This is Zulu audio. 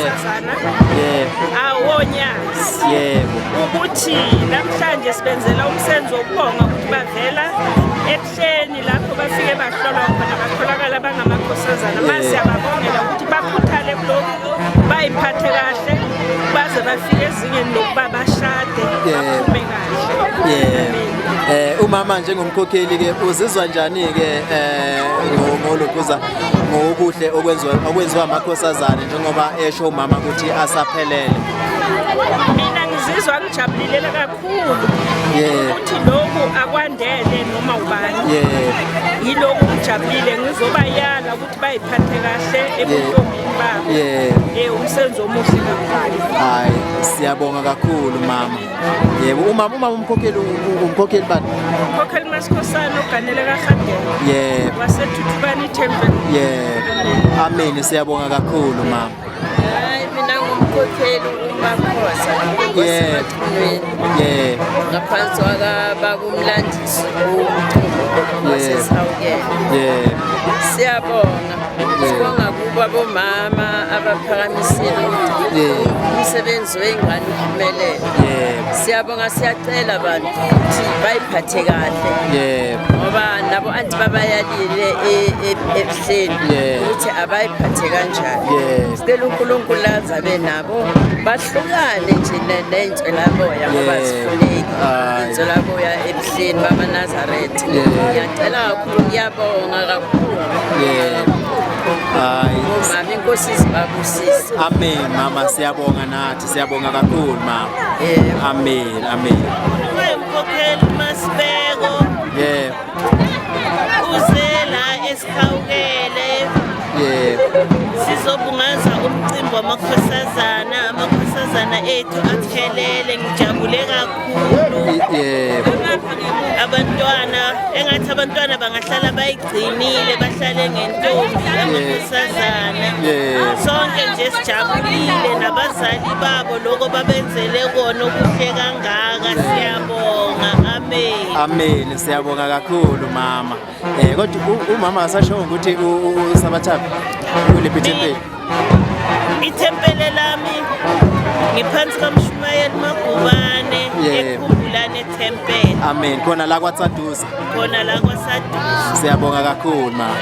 wesifazana awonyazi ukuthi namhlanje sibenzela umsebenzi wokubonga ukuthi bavela ebuhleni lapho bafike bahlolwa khona batholakala bangamakhosazana mase siyababongela ukuthi bakhuthale kulokhu bayiphathe kahle baze bafike ezingeni lokuba bashade baphume kahle. Umama njengomkhokheli ke uzizwa njani ke ngolokhuza ngokuhle okwenziwa amakhosazana njengoba esho umama ukuthi asaphelele? Mina ngizizwa ngijabulile kakhulu ukuthi lokhu akwandele noma ubani yilokhu ngijabulile ngizoba yana ukuthi bayiphathe kahle ebuntombini babo umsebenzi omuhle kakhulu. Hayi siyabonga kakhulu mama. Yebo umama umkhokheli bani? Umkhokheli Masikhosana uganele kaHadebe wasethuthukani Temple. Amen siyabonga kakhulu mama. Hayi mina ngumkhokheli uMakhosa ngaphansi bakumlandisi wasesawukela. Siyabonga sibonga kuba bomama abaphakamisile umsebenzi wengane uphumelele. Siyabonga siyacela abantu ukuthi bayiphathe kahle ngoba nabo anti babayalile ebuhleni ukuthi abayiphathe kanjani. Sicela uNkulunkulu azabe nabo bahlukane nje ney'nswelaboya ngoba zifuneki iy'nswelaboya ebuhleni bamaNazaretha. Ngiyacela kakhulu ngiyabonga kakhulu. Mama inkosi izibabusise. Amen mama siyabonga nathi siyabonga kakhulu mama. Amen amen. Umkhokheli Masibeko uzela esikhawukele sizobungaza umcimbi wamakhosazana ethu athelele. Ngijabule kakhulu abantwana engathi abantwana bangahlala bayigcinile bahlale ngentombi amakhosazana sonke nje sijabulile nabazali babo lokho babenzele kona okuhle kangaka. Siyabonga. Amen siyabonga kakhulu mama. Kodwa umama asasho ukuthi usabathapi kuliphi ithempeli? Ithempeli lami ngiphansi kaMshumayeli Magubane eKhumbulane Temple. Amen khona la kwaSaduza. Khona la kwaSaduza. Siyabonga kakhulu mama.